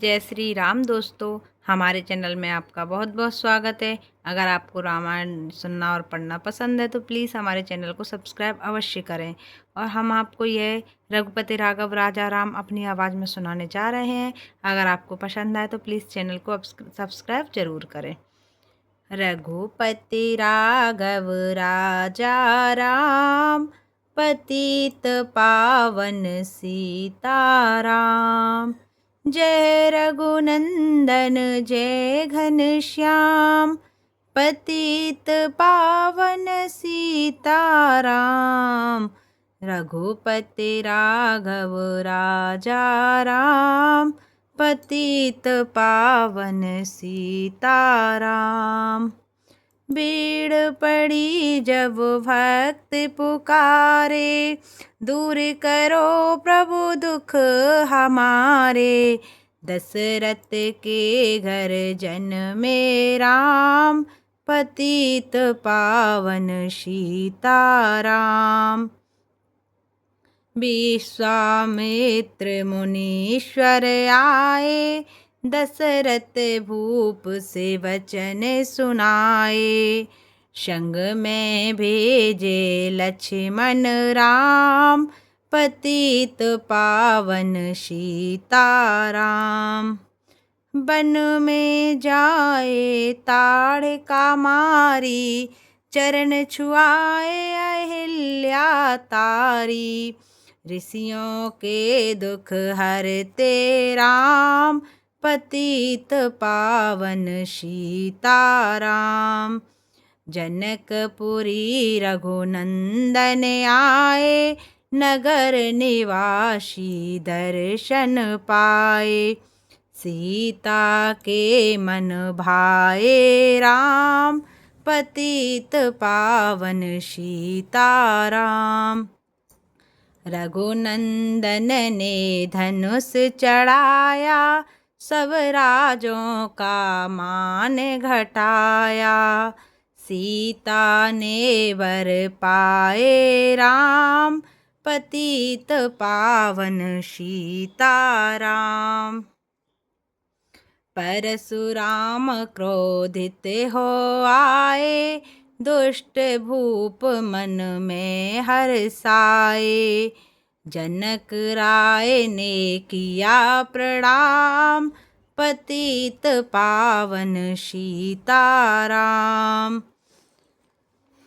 जय श्री राम दोस्तों। हमारे चैनल में आपका बहुत बहुत स्वागत है। अगर आपको रामायण सुनना और पढ़ना पसंद है तो प्लीज़ हमारे चैनल को सब्सक्राइब अवश्य करें। और हम आपको यह रघुपति राघव राजा राम अपनी आवाज़ में सुनाने जा रहे हैं। अगर आपको पसंद आए तो प्लीज़ चैनल को सब्सक्राइब ज़रूर करें। रघुपति राघव राजा राम, पतित पावन सीताराम। जय रघुनंदन जय घनश्याम, पतित पावन सीताराम। रघुपति राघव राजा राम, पतित पावन सीताराम। भीड़ पड़ी जब भक्त पुकारे, दूर करो प्रभु दुख हमारे। दशरथ के घर जन्मे राम, पतित पावन सीताराम। विश्वामित्र मुनीश्वर आए, दशरथ भूप से वचन सुनाए। संग में भेजे लक्ष्मण राम, पतित पावन सीताराम। वन में जाए ताड़का मारी, चरण छुआए अहिल्या तारी। ऋषियों के दुख हरते राम, पतित पावन सीताराम। जनकपुरी रघुनंदन आए, नगर निवासी दर्शन पाए। सीता के मन भाए राम, पतित पावन सीताराम। रघुनंदन ने धनुष चढ़ाया, सब राजों का मान घटाया। सीता ने वर पाए राम, पतित पावन सीताराम। परशुराम क्रोधित हो आए, दुष्ट भूप मन में हर्षाए। जनक राय ने किया प्रणाम, पतित पावन सीताराम।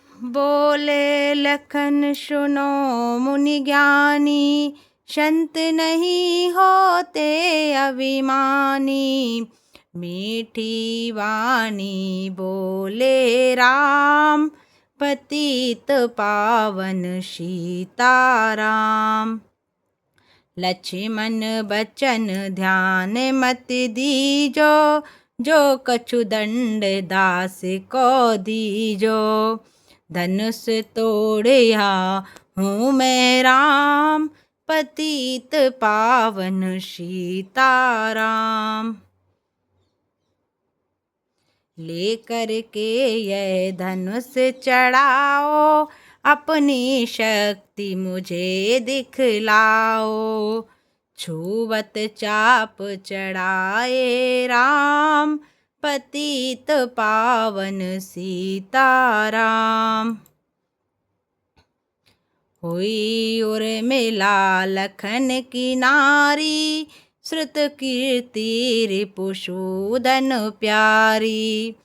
बोले लखन सुनो मुनि ज्ञानी, संत नहीं होते अभिमानी। मीठी वाणी बोले राम, पतित पावन सीताराम। लक्ष्मण बचन ध्यान मत दीजो, जो कछु दंड दास को दीजो। धनुष तोड़िया हूँ मैं राम, पतित पावन सीताराम। लेकर के यह धनुष चढ़ाओ, अपनी शक्ति मुझे दिखलाओ। छुवत चाप चढ़ाए राम, पतित पावन सीताराम। हुई उर्मिला लखन की नारी, श्रुत कीर्ति रिपुसूदन प्यारी।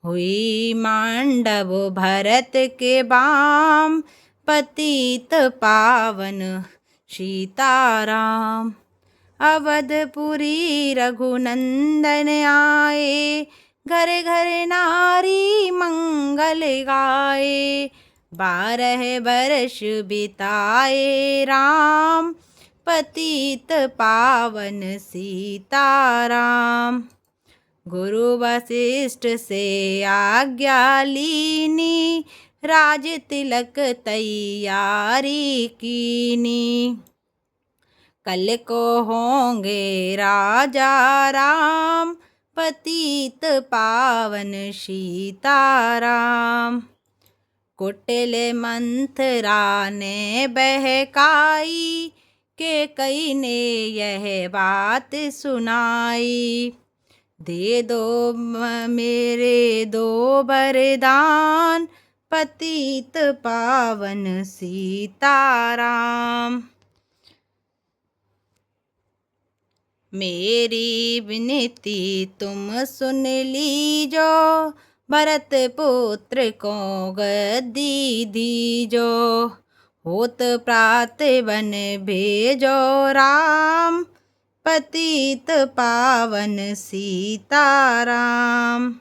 हुई मांडव भरत के बाम, पतित पावन सीताराम। अवधपुरी रघुनंदन आए, घर घर नारी मंगल गाए। 12 वर्ष बिताए राम, पतित पावन सीताराम। गुरु वशिष्ठ से आज्ञा लीनी, राज तिलक तैयारी कीनी। कल को होंगे राजा राम, पतित पावन सीताराम। कुटिल मंथरा ने बहकाई, के कई ने यह बात सुनाई। दे दो मेरे दो वरदान, पतित पावन सीताराम। मेरी विनती तुम सुन लीजो, भरत पुत्र को गद्दी दीजो। होत प्रात वन भेजो राम, पतित पावन सीताराम।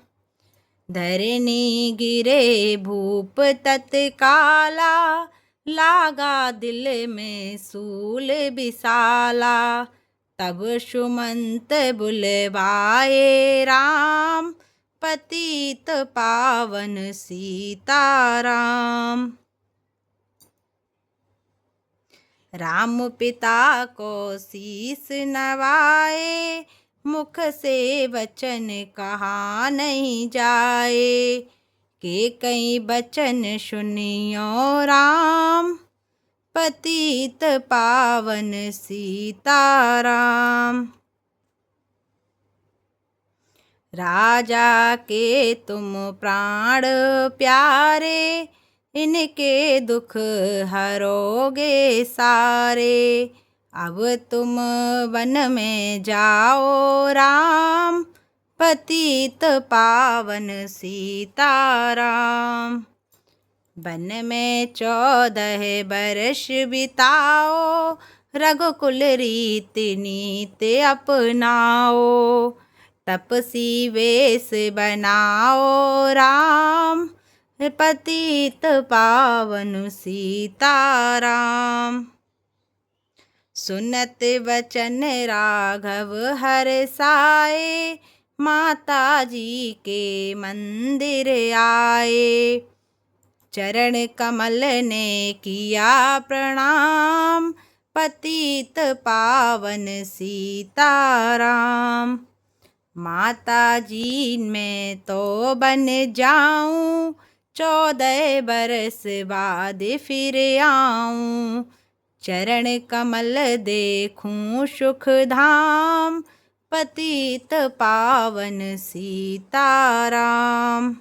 धरनी गिरे भूप तत्काला, लागा दिल में सूल विशाला। तब सुमंत बुलवाए राम, पतित पावन सीताराम। राम पिता को शीस नवाए, मुख से वचन कहा नहीं जाए। के कई वचन सुनियो राम, पतित पावन सीताराम। राजा के तुम प्राण प्यारे, इनके दुख हरोगे सारे। अब तुम वन में जाओ राम, पतित पावन सीताराम। वन में 14 बरस बिताओ, रघुकुल रीति नीति अपनाओ। तपसी वेश बनाओ राम, पतित पावन सीताराम। सुनत वचन राघव हर्षाए, माता जी के मंदिर आए। चरण कमल ने किया प्रणाम, पतित पावन सीताराम। माता जी मैं तो बन जाऊं, 14 बरस बाद फिर आऊं। चरण कमल देखूं सुख धाम, पतित पावन सीताराम।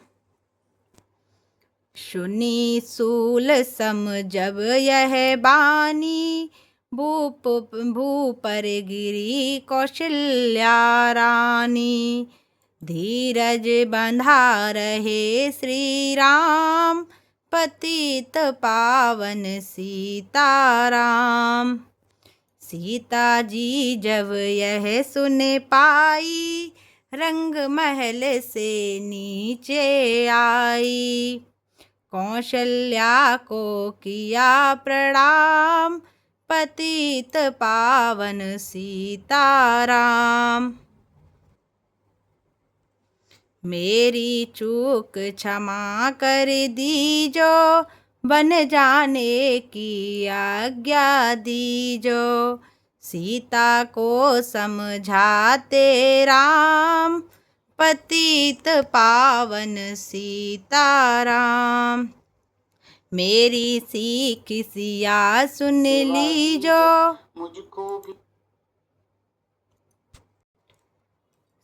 सुनी सूल सम जब यह बानी, भूपर गिरी कौशल्या रानी। धीरज बंधा रहे श्री राम, पतित पावन सीताराम। सीता जी जब यह सुन पाई, रंग महल से नीचे आई। कौशल्या को किया प्रणाम, पतित पावन सीताराम। मेरी चूक क्षमा कर दीजो, बन जाने की आज्ञा दीजो। सीता को समझाते राम, पतित पावन सीताराम। मेरी सीख सिया सुन लीजो, मुझको भी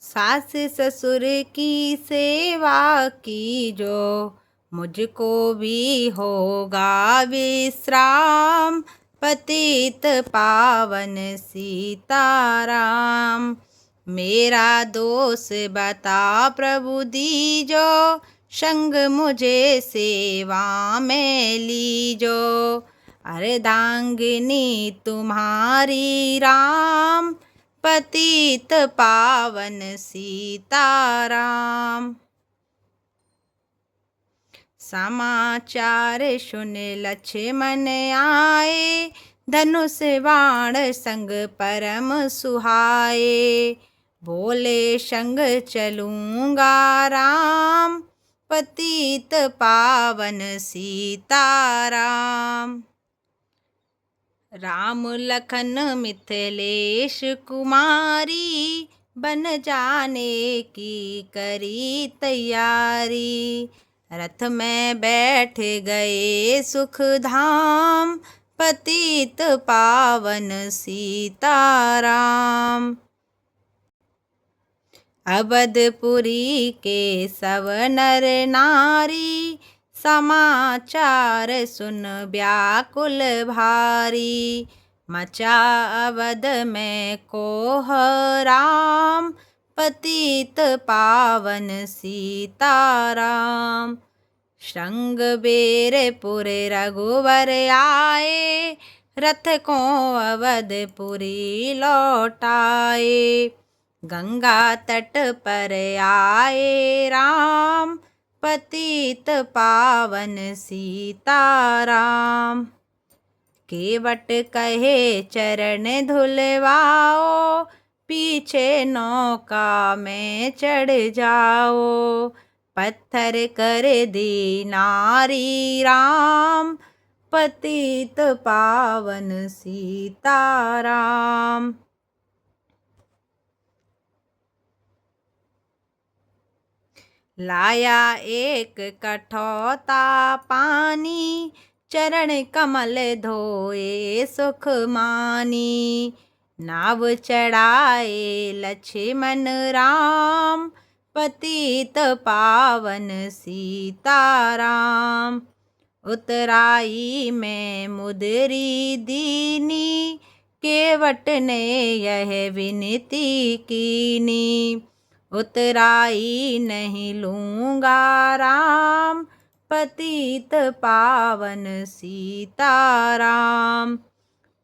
सास ससुर की सेवा कीजो। मुझको भी होगा विश्राम, पतित पावन सीताराम। मेरा दोष बता प्रभु दीजो, संग मुझे सेवा में लीजो। अर्धांगिनी तुम्हारी राम, पतित पावन सीताराम। समाचार सुन लक्ष्मण आए, धनुष बाण संग परम सुहाए। बोले संग चलूँगा राम, पतित पावन सीताराम। राम लखन मिथिलेश कुमारी, बन जाने की करी तैयारी। रथ में बैठ गए सुख धाम, पतित पावन सीताराम। अवधपुरी के सब नर नारी, समाचार सुन व्याकुल भारी। मचा अवध में कोहराम, पतित पावन सीताराम। श्रृंगबेरपुर रघुवर आए, रथ को अवधपुरी लौटाए। गंगा तट पर आए राम, पतित पावन सीताराम। केवट कहे चरण धुलवाओ, पीछे नौका में चढ़ जाओ। पत्थर कर दी नारी राम, पतित पावन सीताराम। लाया एक कठौता पानी, चरण कमल धोए सुख मानी। नाव चढ़ाए लक्ष्मण राम, पतित पावन सीताराम। उतराई में मुदरी दीनी, केवट ने यह विनती कीनी। उतराई नहीं लूँगा राम, पतित पावन सीताराम।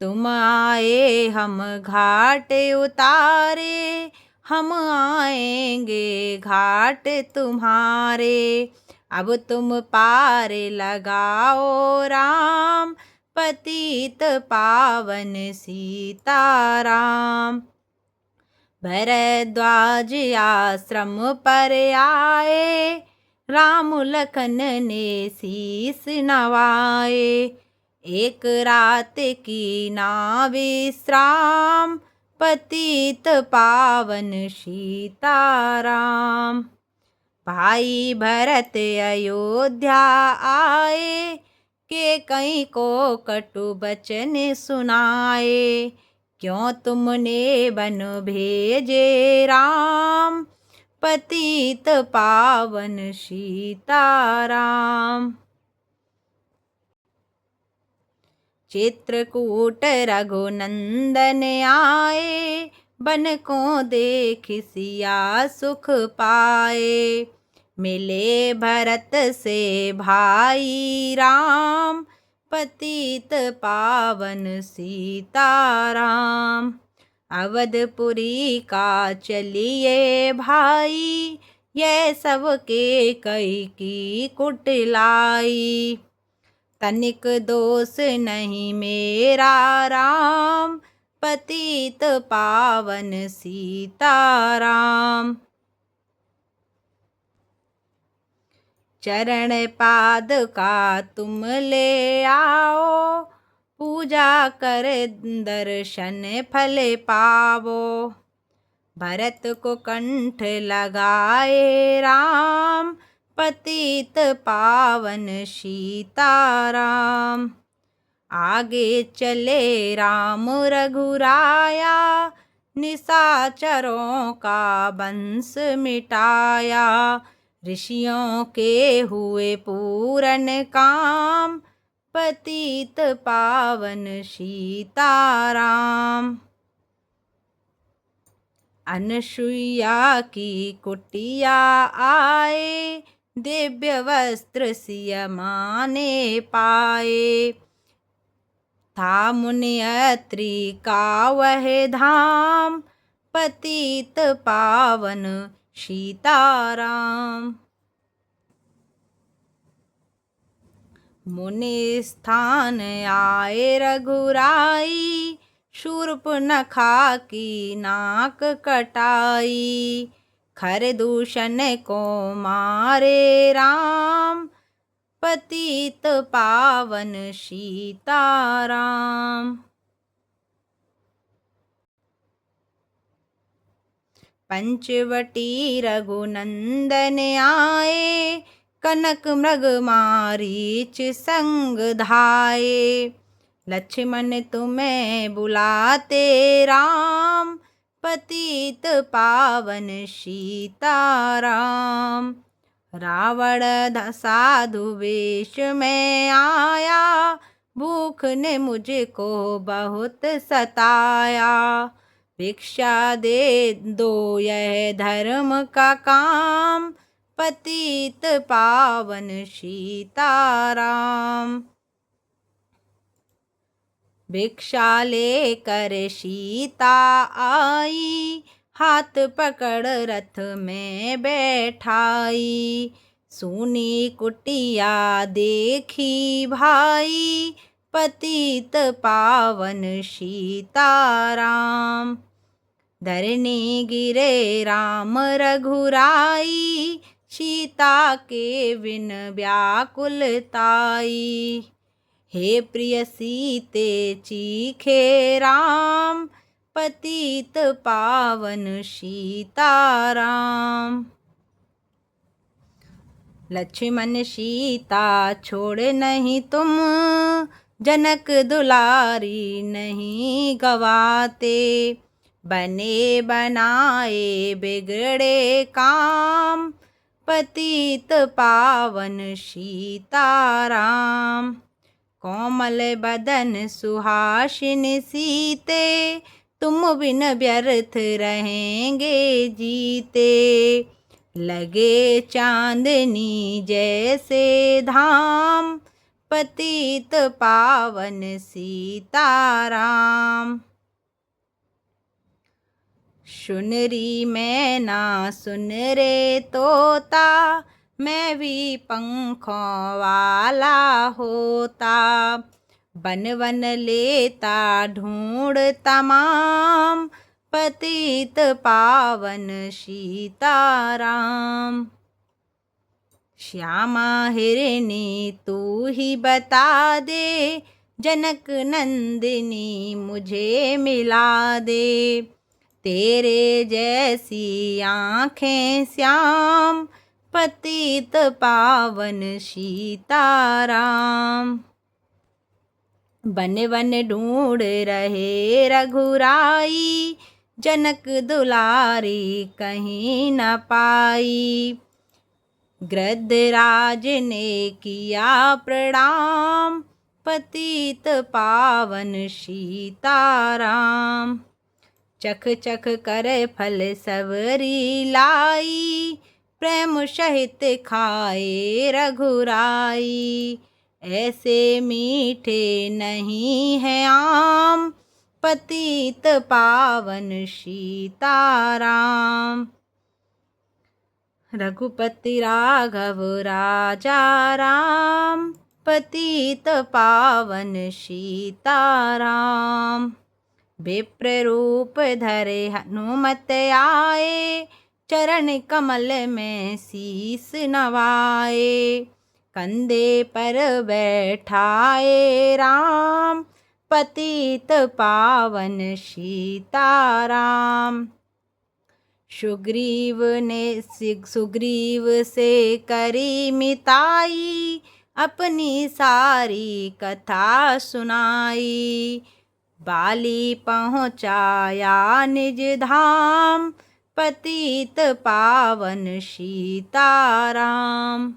तुम आए हम घाट उतारे, हम आएंगे घाट तुम्हारे। अब तुम पार लगाओ राम, पतित पावन सीताराम। भरद्वाज आश्रम पर आए, राम लखन ने शीस नवाए। एक रात की ना विश्राम, पतित पावन सीताराम। भाई भरत अयोध्या आए, के कई को कटु बचन सुनाए। क्यों तुमने बन भेजे राम, पतित पावन सीताराम। चित्रकूट रघुनंदन आए, बन को देख सिया सुख पाए। मिले भरत से भाई राम, पतित पावन सीताराम। अवधपुरी का चलिए भाई, ये सब के कई की कुटिलाई। तनिक दोष नहीं मेरा राम, पतित पावन सीताराम। चरण पादुका तुम ले आओ, पूजा कर दर्शन फल पावो। भरत को कंठ लगाए राम, पतित पावन सीताराम। आगे चले राम रघुराया, निशाचरों का वंश मिटाया। ऋषियों के हुए पूरन काम, पतित पावन सीताराम। अनसुईया की कुटिया आए, दिव्य वस्त्र सिया माने पाए। था मुनि अत्रि का वह धाम, पतित पावन सीताराम। मुनि स्थान आए रघुराई, शूर्पनखा की नाक कटाई। खरदूषण को मारे राम, पतित पावन सीताराम। पंचवटी रघुनंदन आए, कनक मृग मारीच संग धाये। लक्ष्मण तुम्हें बुलाते राम, पतित पावन सीताराम। रावण साधु वेश में आया, भूख ने मुझको बहुत सताया। भिक्षा दे दो यह धर्म का काम, पतित पावन सीताराम। भिक्षा लेकर सीता आई, हाथ पकड़ रथ में बैठाई। सूनी कुटिया देखी भाई, पतित पावन सीताराम। धरनी गिरे राम रघुराई, सीता के बिन व्याकुलताई। हे प्रिय सीते चीखे राम, पतित पावन सीताराम। लक्ष्मण सीता छोड़ नहीं तुम, जनक दुलारी नहीं गवाते। बने बनाए बिगड़े काम, पतित पावन सीताराम। कोमल बदन सुहासिनी सीते, तुम बिन व्यर्थ रहेंगे जीते। लगे चांदनी जैसे धाम, पतित पावन सीताराम। सुनरी मैना सुन रे तोता, मैं भी पंखों वाला होता। बन वन लेता ढूंढ तमाम, पतित पावन सीताराम। श्यामा हिरनी तू ही बता दे, जनक नंदिनी मुझे मिला दे। तेरे जैसी आँखें श्याम, पतित पावन सीताराम। बन वन ढूंढ रहे रघुराई, जनक दुलारी कहीं न पाई। गृद्धराज ने किया प्रणाम, पतित पावन सीताराम। चख चख कर फल सबरी लाई, प्रेम सहित खाए रघुराई। ऐसे मीठे नहीं हैं आम, पतित पावन सीताराम। रघुपति राघव राजा राम, पतित पावन सीताराम। विप्र रूप धरे हनुमत आए, चरण कमल में शीस नवाए। कंधे पर बैठाए राम, पतित पावन सीताराम। सुग्रीव से करी मिताई, अपनी सारी कथा सुनाई। बाली पहुँचाया निज धाम, पतित पावन सीताराम।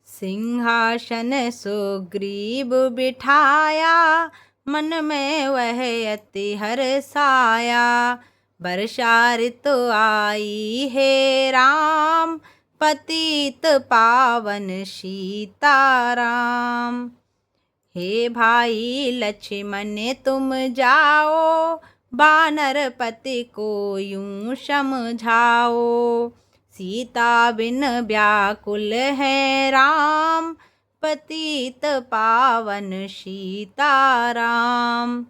सिंहासन सुग्रीव बिठाया, मन में वह अति हर्षाया। वर्षा ऋतु आई है राम, पतित पावन सीताराम। हे भाई लक्ष्मण तुम जाओ, वानरपति को यूं समझाओ। सीता बिन व्याकुल है राम, पतित पावन सीताराम।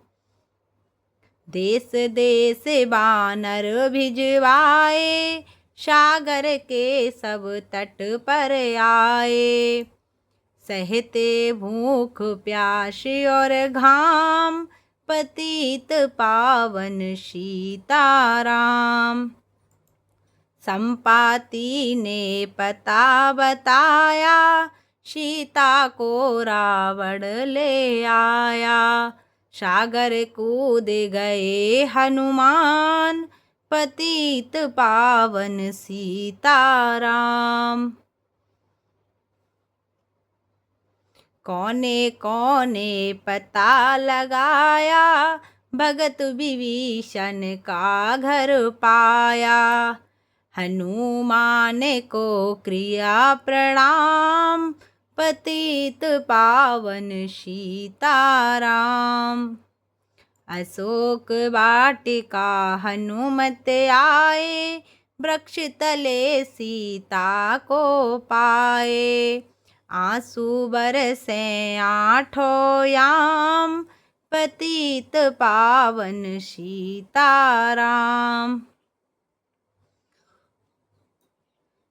देश देश वानर भिजवाए, सागर के सब तट पर आए। सहते भूख प्यास और घाम, पतित पावन सीताराम। संपाति ने पता बताया, सीता को रावण ले आया। सागर कूद गए हनुमान, पतित पावन सीताराम। कौने कौने पता लगाया, भगत विभीषण का घर पाया। हनुमान को क्रिया प्रणाम, पतित पावन सीताराम। अशोक वाटिका हनुमत आए, वृक्ष तले सीता को पाए। आंसू बरसे आठों याम, पतित पावन सीताराम।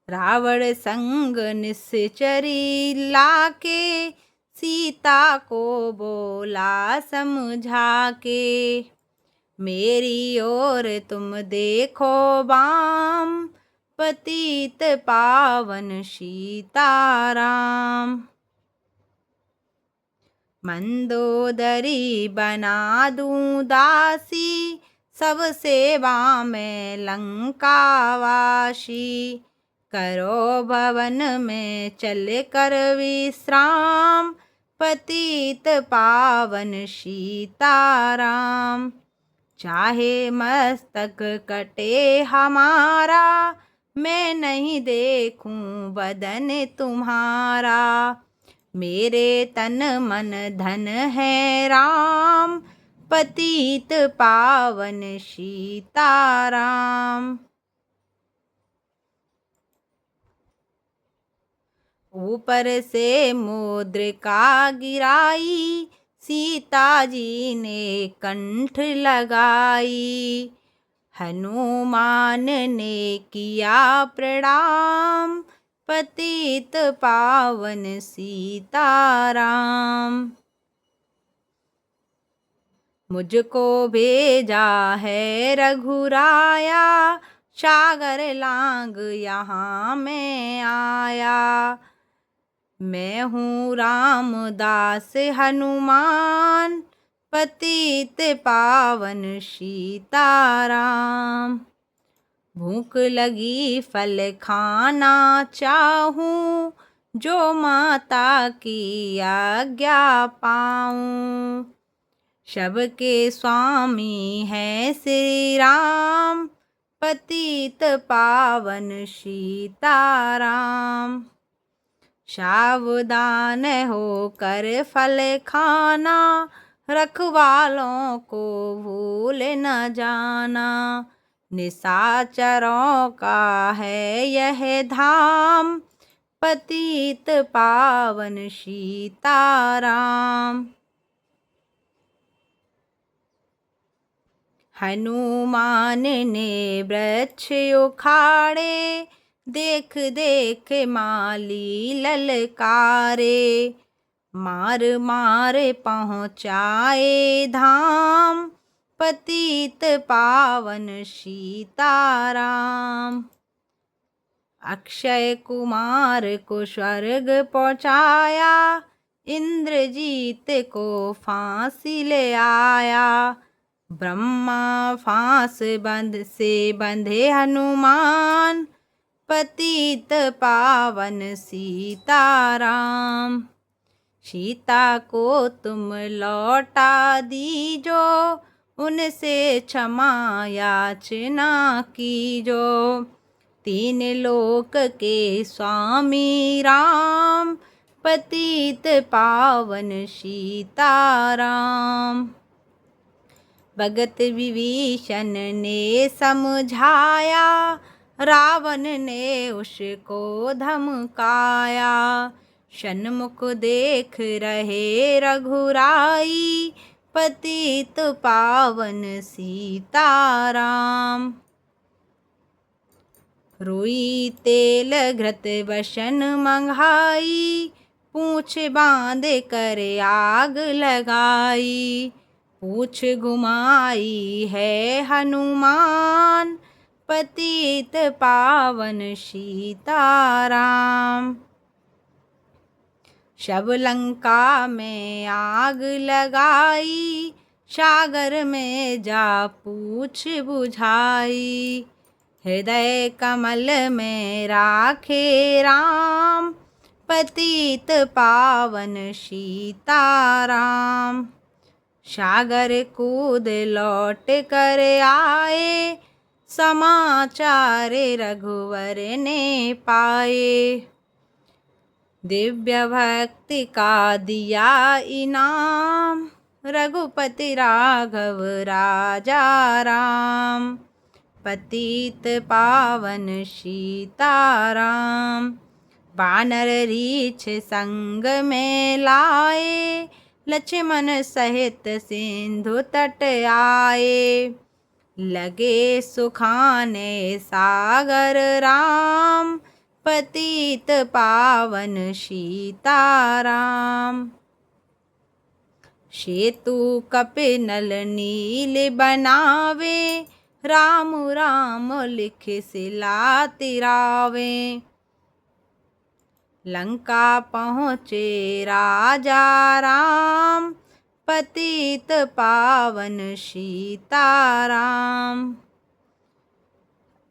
रावण संग निश्चरी लाके, सीता को बोला समझा के। मेरी ओर तुम देखो बाम, पतित पावन सीताराम। मंदोदरी बना दूं दासी, सब सेवा में लंकावासी। करो भवन में चल कर विश्राम, पतित पावन सीताराम। चाहे मस्तक कटे हमारा, मैं नहीं देखूं बदन तुम्हारा। मेरे तन मन धन है राम, पतित पावन सीताराम। ऊपर से मुद्रिका गिराई, सीता जी ने कंठ लगाई। हनुमान ने किया प्रणाम, पतित पावन सीताराम। मुझको भेजा है रघुराया, सागर लांग यहाँ मैं आया। मैं हूँ रामदास हनुमान, पतित पावन सीताराम। भूख लगी फल खाना चाहूँ, जो माता की आज्ञा पाऊँ। सबके स्वामी हैं श्री राम, पतित पावन सीताराम। सावधान होकर फल खाना, रखवालों को भूल न जाना। निशाचरों का है यह धाम, पतित पावन सीताराम। हनुमान ने वृक्ष उखाड़े, देख देख माली ललकारे। मार मार पहुँचाए धाम, पतित पावन सीताराम। अक्षय कुमार को स्वर्ग पहुँचाया, इंद्रजीत को फांसी ले आया। ब्रह्मा फांस से बंधे हनुमान, पतित पावन सीताराम। सीता को तुम लौटा दीजो, उनसे क्षमा याचना कीजो। तीन लोक के स्वामी राम, पतित पावन सीताराम। भगत विभीषण ने समझाया, रावण ने उसको धमकाया। सन्मुख देख रहे रघुराई, पतित पावन सीताराम। रुई तेल घृत वसन मंगाई, पूछ बांध कर आग लगाई। पूछ घुमाई है हनुमान, पतित पावन सीताराम। शब लंका में आग लगाई, सागर में जा पूछ बुझाई। हृदय कमल में राखे राम, पतित पावन सीताराम। सागर कूद लौट कर आए, समाचार रघुवर ने पाए। दिव्य भक्ति का दिया इनाम, रघुपति राघव राजा राम। पतित पावन सीताराम, बानर रीछ संग में लाए, लक्ष्मण सहित सिंधु तट आए। लगे सुखाने सागर राम, पतित पावन सीताराम। सेतु कपिनल नील बनावे, राम राम लिख सिला तिरावे। लंका पहुँचे राजा राम, पतित पावन सीताराम।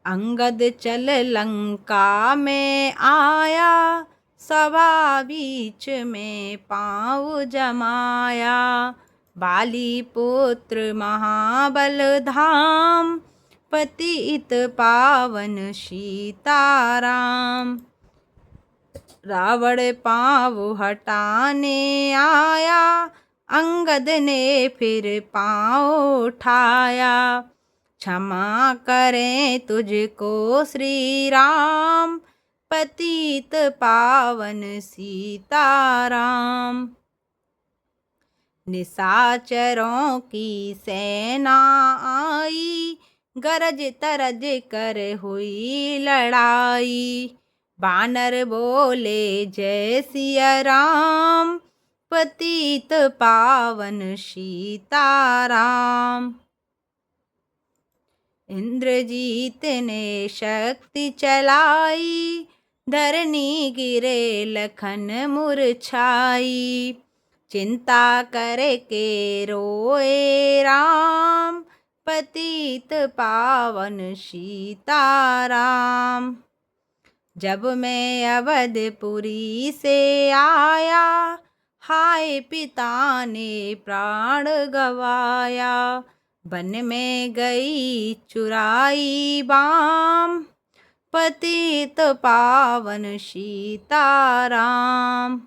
अंगद चल लंका में आया, सभा बीच में पाँव जमाया। बाली पुत्र महाबल धाम, पतित पावन सीताराम। रावण पाँव हटाने आया, अंगद ने फिर पाँव उठाया। क्षमा करें तुझको श्री राम, पतित पावन सीताराम। निशाचरों की सेना आई, गरज तरज कर हुई लड़ाई। बानर बोले जय सिया राम, पतित पावन सीताराम। इंद्रजीत ने शक्ति चलाई, धरनी गिरे लखन मुरझाई। चिंता करके रोए राम, पतित पावन सीताराम। जब मैं अवधपुरी से आया, हाय पिता ने प्राण गवाया। वन में गई चुराई बाम, पतित पावन सीताराम।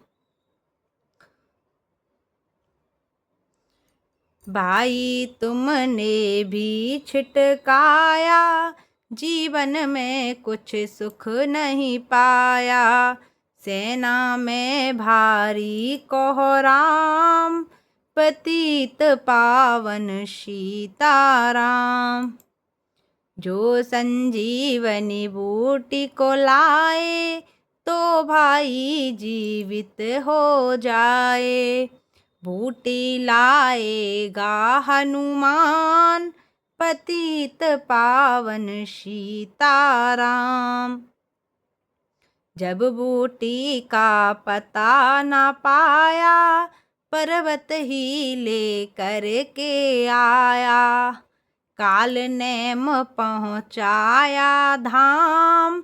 भाई तुमने भी छिटकाया, जीवन में कुछ सुख नहीं पाया। सेना में भारी कोहराम, पतित पावन सीताराम। जो संजीवनी बूटी को लाए, तो भाई जीवित हो जाए। बूटी लाएगा हनुमान, पतित पावन सीताराम। जब बूटी का पता न पाया, पर्वत ही ले कर के आया। काल नेम पहुँचाया धाम,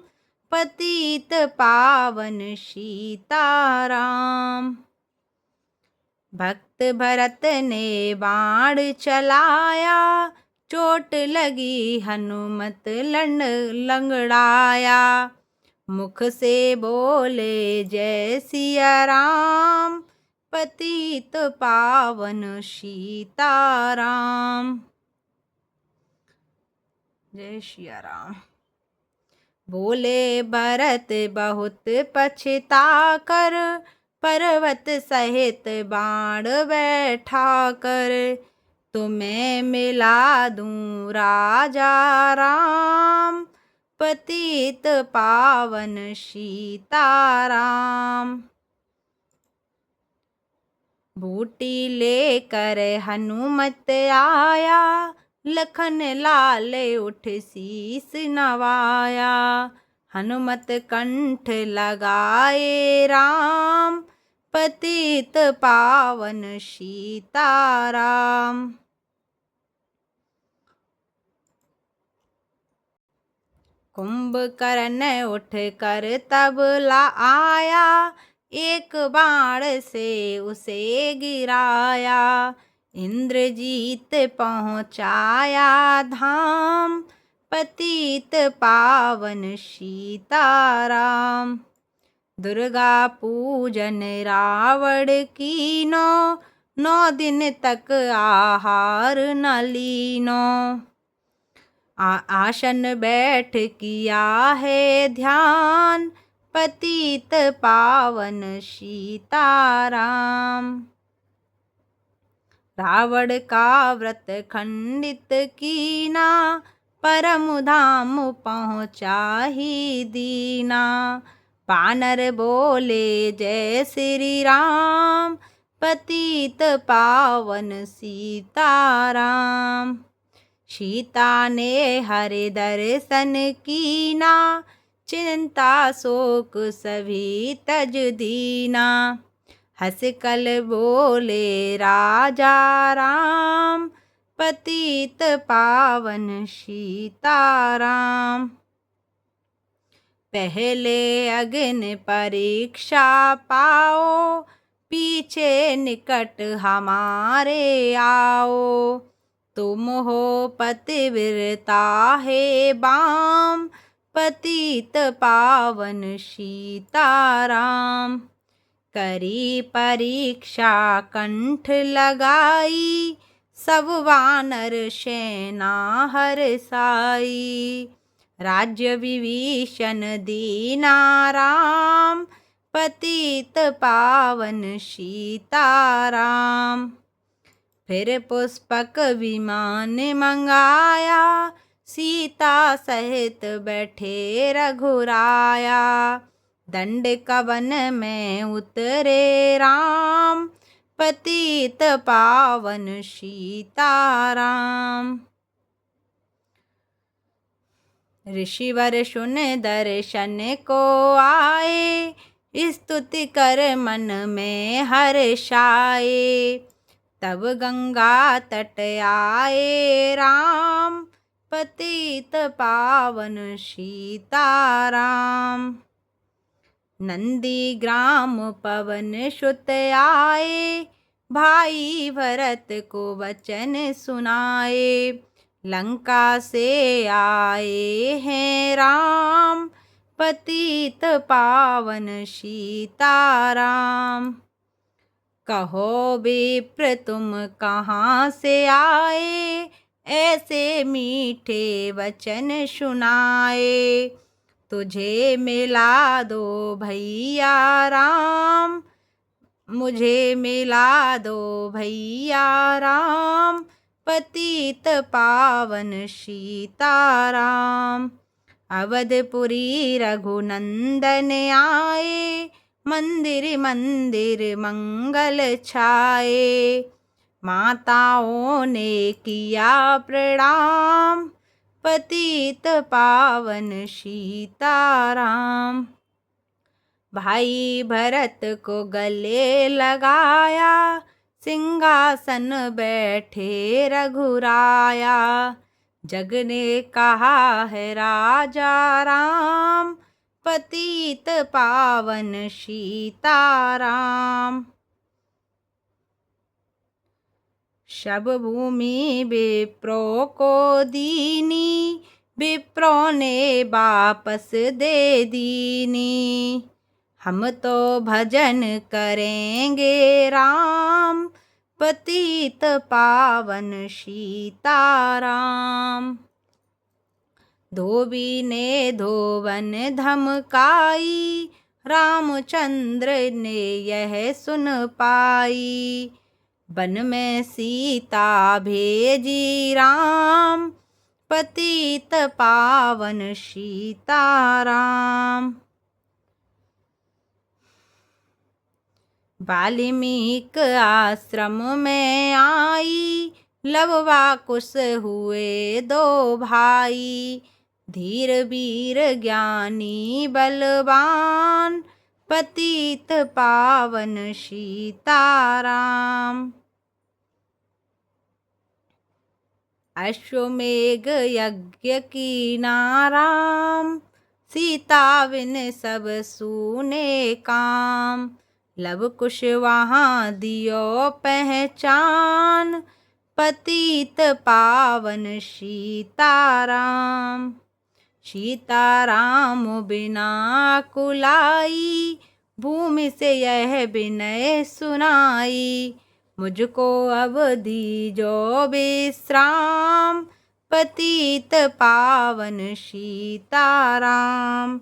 पतित पावन सीताराम। भक्त भरत ने बाण चलाया, चोट लगी हनुमत लंगड़ाया। मुख से बोले जय सिया राम, पतित पावन सीताराम। जय सिया राम। बोले भरत बहुत पछता कर, पर्वत सहित बाण बैठा कर। तुम्हें मिला दूं राजा राम, पतित पावन सीताराम। बूटी लेकर हनुमत आया, लखन लाल उठ शीस नवाया। हनुमत कंठ लगाए राम, पतित पावन सीताराम। कुंभकर्ण उठ कर तब ला आया, एक बाण से उसे गिराया। इंद्रजीत पहुँचाया धाम, पतित पावन सीताराम। दुर्गा पूजन रावण कीनो, 9 दिन तक आहार न लीनो। आसन बैठ किया है ध्यान, पतित पावन सीताराम। रावण का व्रत खंडित कीना, परम धाम पहुँचा ही दीना। वानर बोले जय श्री राम, पतित पावन सीताराम। सीता ने हरि दर्शन कीना, चिंता शोक सभी तज दीना। हंस कल बोले राजा राम, पतित पावन सीताराम। पहले अग्नि परीक्षा पाओ, पीछे निकट हमारे आओ। तुम हो पतिव्रता है बाम, पतित पावन सीताराम। करी परीक्षा कंठ लगाई, सब वानर सेना हरसाई। राज्य विभीषण दीना राम, पतित पावन सीताराम। फिर पुष्पक विमान मंगाया, सीता सहित बैठे रघुराया। दंड कवन में उतरे राम, पतित पावन सीताराम। ऋषिवर सुन दर्शन को आए, स्तुति कर मन में हर्षाए। तब गंगा तट आए राम, पतित पावन सीताराम। नंदी ग्राम पवन सुत आए, भाई भरत को वचन सुनाए। लंका से आए हैं राम, पतित पावन सीताराम। कहो विप्र तुम कहाँ से आए, ऐसे मीठे वचन सुनाए। तुझे मिला दो भैया राम, मुझे मिला दो भैया राम, पतित पावन सीताराम। अवधपुरी रघुनंदन आए, मंदिर मंदिर मंगल छाए। माताओं ने किया प्रणाम, पतित पावन सीताराम। भाई भरत को गले लगाया, सिंहासन बैठे रघुराया। जग ने कहा है राजा राम, पतित पावन सीताराम। सब भूमि विप्रों को दीनी, विप्रों ने वापस दे दीनी। हम तो भजन करेंगे राम, पतित पावन सीताराम। धोबी ने धोवन धमकाई, रामचंद्र ने यह सुन पाई। वन में सीता भेजी राम, पतित पावन सीताराम। वाल्मीकि आश्रम में आई, लववा कुश हुए 2 भाई। धीर वीर ज्ञानी बलवान, पतित पावन सीताराम। अश्वमेघ यज्ञ की नाराम, सीता बिन सब सूने काम। लव कुश वहाँ दियो पहचान, पतित पावन सीताराम। सीताराम बिना कुलाई, भूमि से यह विनय सुनाई। मुझको अब दीजो विश्राम, पतित पावन सीताराम।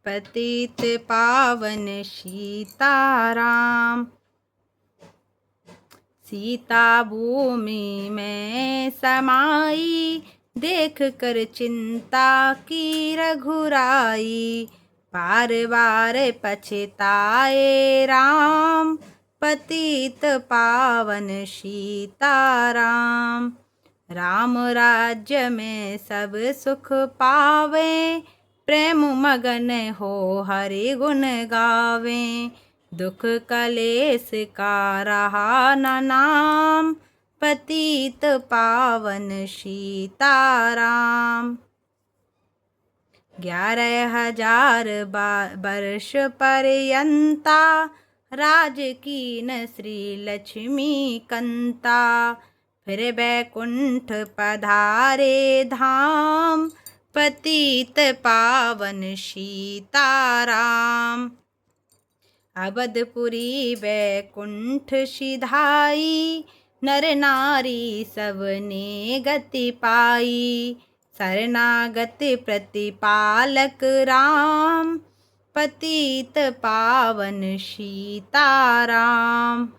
पतित पावन सीताराम। सीता भूमि में समाई, देख कर चिंता की रघुराई। बार बार पछताए राम, पतित पावन सीताराम। राम राज्य में सब सुख पावे, प्रेम मगन हो हरि गुण गावे। दुख कलेश का रहा न नाम, पतित पावन सीताराम। 11,000 वर्ष पर्यंता, राज कीन श्री लक्ष्मी कंता। फिर बैकुंठ पधारे धाम, पतित पावन सीताराम। अवधपुरी बैकुंठ सिधाई, नर नारी सबने गति पाई। शरणागत प्रतिपालक राम, पतित पावन सीताराम।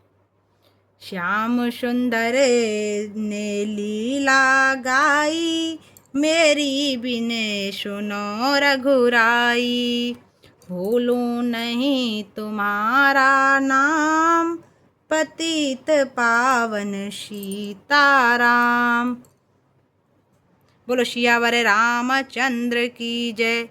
श्याम सुंदर ने लीला गाई, मेरी बिने सुनो रघुराई। भूलूं नहीं तुम्हारा नाम, पतित पावन सीताराम। बोलो सियावर रामचंद्र की जय।